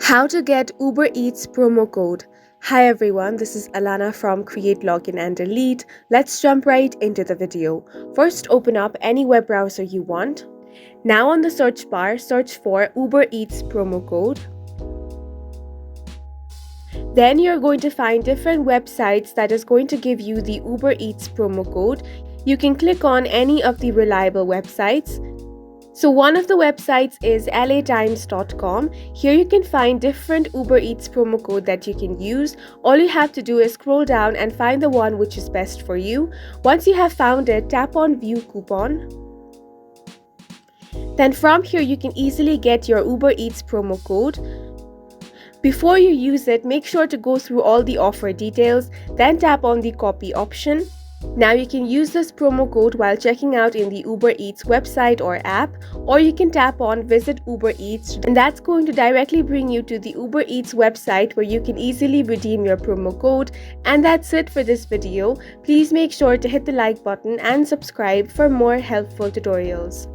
How to get Uber Eats promo code. Hi everyone, this is Alana from Create Login and Delete. Let's jump right into the video. First, open up any web browser you want. Now on the search bar, search for Uber Eats promo code. Then you're going to find different websites that is going to give you the Uber Eats promo code. You can click on any of the reliable websites. So one of the websites is latimes.com. Here you can find different Uber Eats promo code that you can use. All you have to do is scroll down and find the one which is best for you. Once you have found it, tap on View Coupon. Then from here you can easily get your Uber Eats promo code. Before you use it, make sure to go through all the offer details, then tap on the copy option. Now you can use this promo code while checking out in the Uber Eats website or app, or you can tap on Visit Uber Eats, and that's going to directly bring you to the Uber Eats website where you can easily redeem your promo code. And that's it for this video. Please make sure to hit the like button and subscribe for more helpful tutorials.